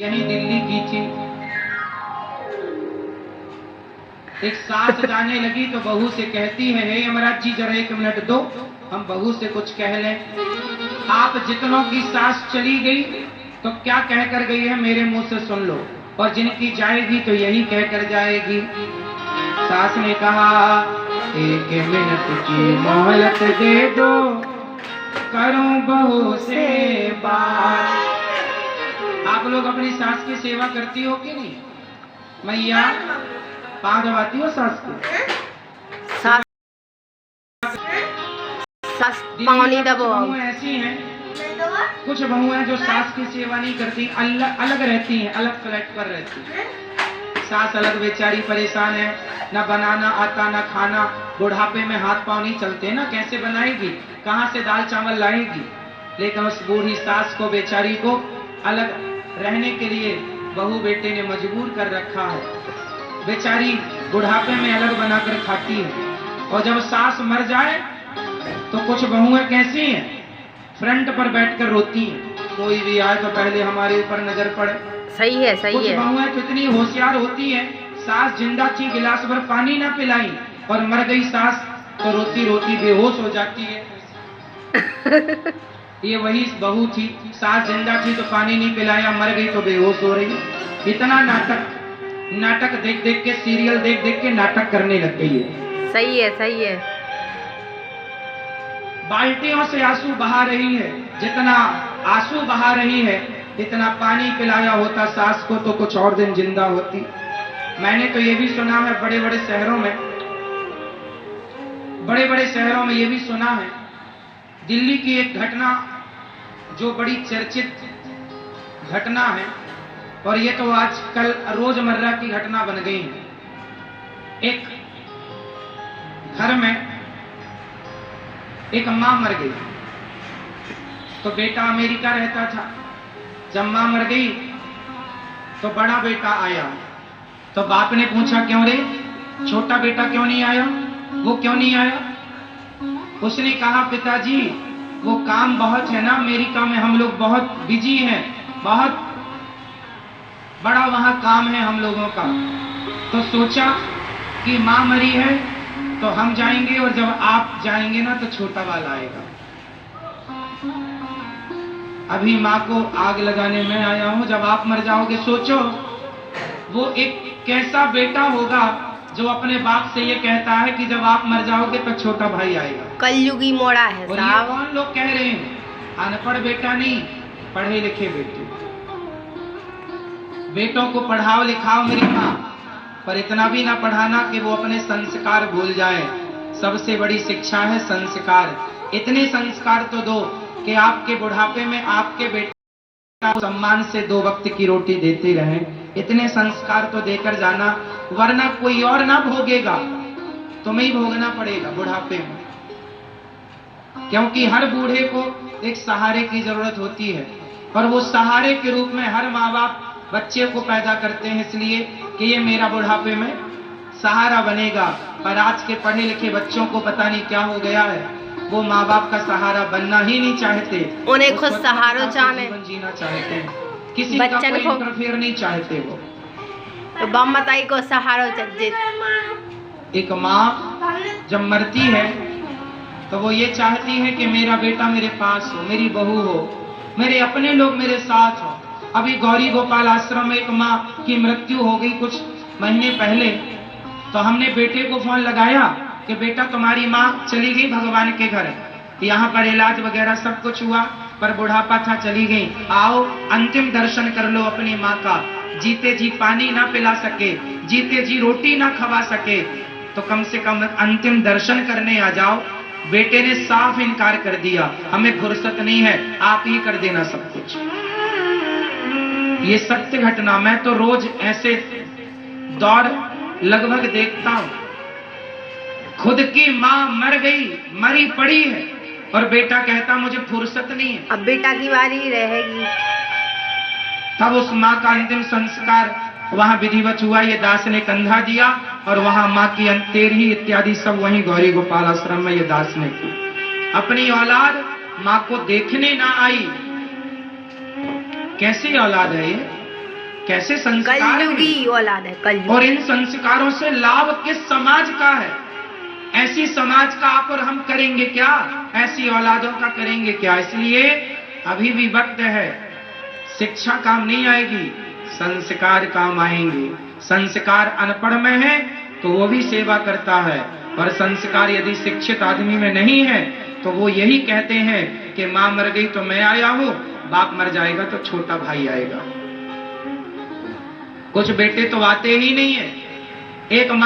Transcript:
यही दिल्ली की थी। एक सास जाने लगी तो बहू से कहती है, हे यमराज जी जरा 1 मिनट दो, हम बहू से कुछ कह लें। आप जितनों की सास चली गई तो क्या कहकर गई है मेरे मुंह से सुन लो, और जिनकी जाएगी तो यही कहकर जाएगी। सास ने कहा, 1 मिनट की मोहलत दे दो, करूं बहू से बात। आप लोग अपनी सास की सेवा करती हो कि नहीं? मैया पाँव दबाती हो सास के? सास पाँव नहीं दबाओ। ऐसी हैं, कुछ बहुएं जो सास की सेवा नहीं करती, अलग रहती हैं, अलग फ्लैट पर रहती हैं। सास अलग बेचारी परेशान है, न बनाना आता न खाना, बुढ़ापे में हाथ पांव नहीं चलते ना, कैसे बनाएगी, कहाँ से दाल चावल लाएगी। लेकिन उस बूढ़ी सास को बेचारी को अलग रहने के लिए बहू बेटे ने मजबूर कर रखा है। बेचारी बुढ़ापे में अलग बनाकर खाती है। और जब सास मर जाए तो कुछ बहुएं कैसी हैं, फ्रंट पर बैठकर रोती हैं। कोई भी आए तो पहले हमारे ऊपर नजर पड़े। सही है, सही है। कुछ बहुएं कितनी होशियार होती हैं, सास जिंदा थी गिलास भर पानी ना पिलाई और मर गई सास तो रोती रोती बेहोश हो जाती है। ये वही बहू थी, सास जिंदा थी तो पानी नहीं पिलाया, मर गई तो बेहोश हो रही। इतना नाटक देख देख के, सीरियल देख देख के नाटक करने लग गई है। सही है, सही है। बाल्टियों से आंसू बहा रही है, जितना आंसू बहा रही है इतना पानी पिलाया होता सास को तो कुछ और दिन जिंदा होती। मैंने तो ये भी सुना है, बड़े बड़े शहरों में ये भी सुना है, दिल्ली की एक घटना जो बड़ी चर्चित घटना है, और ये तो आजकल रोजमर्रा की घटना बन गई है। एक घर में एक मां मर गई तो बेटा अमेरिका रहता था। जब मां मर गई तो बड़ा बेटा आया, तो बाप ने पूछा, क्यों रे छोटा बेटा क्यों नहीं आया, वो क्यों नहीं आया? उसने कहा, पिताजी वो काम बहुत है ना अमेरिका में, हम लोग बहुत बिजी हैं, बहुत बड़ा वहां काम है हम लोगों का, तो सोचा कि मां मरी है तो हम जाएंगे और जब आप जाएंगे ना तो छोटा वाला आएगा। अभी मां को आग लगाने में आया हूं, जब आप मर जाओगे सोचो वो एक कैसा बेटा होगा जो अपने बाप से ये कहता है कि जब आप मर जाओगे तो छोटा भाई आएगा। कलयुगी मोड़ा है और ये कौन लोग कह रहे हैं? अनपढ़ बेटा नहीं, पढ़े लिखे बेटे। बेटों को पढ़ाओ लिखाओ मेरी माँ, पर इतना भी ना पढ़ाना कि वो अपने संस्कार भूल जाए। सबसे बड़ी शिक्षा है संस्कार। इतने संस्कार तो दो कि आपके बुढ़ापे में आपके बेटे को सम्मान से 2 वक्त की रोटी देते रहें। इतने संस्कार तो देकर जाना, वरना कोई और ना भोगेगा, तुम्हें ही भोगना पड़ेगा बुढ़ापे में। क्योंकि हर बूढ़े को एक सहारे की जरूरत होती है, और वो सहारे के रूप में हर माँ बाप बच्चे को पैदा करते हैं इसलिए कि ये मेरा बुढ़ापे में सहारा बनेगा। पर आज के पढ़े लिखे बच्चों को पता नहीं क्या हो गया है, वो माँ बाप का सहारा बनना ही नहीं चाहते, उन्हें खुद सहारा चाहते, जीना चाहते हैं, किसी का कोई इंटरफेयर नहीं चाहते। वो तो बम बताई को सहारा चाहिए। एक माँ जब मरती है तो वो ये चाहती है कि मेरा बेटा मेरे पास हो, मेरी बहू हो, मेरे अपने लोग मेरे साथ हो। अभी गौरी गोपाल आश्रम में एक माँ की मृत्यु हो गई कुछ महीने पहले, तो हमने बेटे को फोन लगाया कि बेटा तुम्हारी माँ चली गई भगवान के घर, यहाँ पर इलाज वगैरह सब कुछ हुआ पर बुढ़ापा था, चली गई, आओ अंतिम दर्शन कर लो अपनी माँ का। जीते जी पानी ना पिला सके, जीते जी रोटी ना खवा सके, तो कम से कम अंतिम दर्शन करने आ जाओ। बेटे ने साफ इनकार कर दिया, हमें फुर्सत नहीं है, आप ही कर देना सब कुछ। ये सत्य घटना, मैं तो रोज ऐसे दौड़ लगभग देखता हूं। खुद की माँ मर गई, मरी पड़ी है, और बेटा कहता मुझे फुर्सत नहीं है, अब बेटा की बारी रहेगी। तब उस माँ का अंतिम संस्कार वहां विधिवत हुआ, ये दास ने कंधा दिया और वहां माँ की अंतेरी इत्यादि सब वहीं गौरी गोपाल आश्रम में ये दास ने की। अपनी औलाद माँ को देखने ना आई, कैसी औलाद है ये? कैसे संस्कार हैं। कलयुगी औलाद है, कलयुगी। और इन संस्कारों से लाभ किस समाज का है? ऐसी समाज का आप और हम करेंगे क्या? ऐसी औलादों का करेंगे क्या? इसलिए अभी भी वक्त है। शिक्षा काम नहीं आएगी, संस्कार काम आएंगे। संस्कार अनपढ़ में है तो वो भी सेवा करता है, और संस्कार यदि शिक्षित आदमी में नहीं है तो वो यही कहते हैं कि माँ मर गई तो मैं आया हूं, बाप मर जाएगा तो छोटा भाई आएगा। कुछ बेटे तो आते ही नहीं है। एक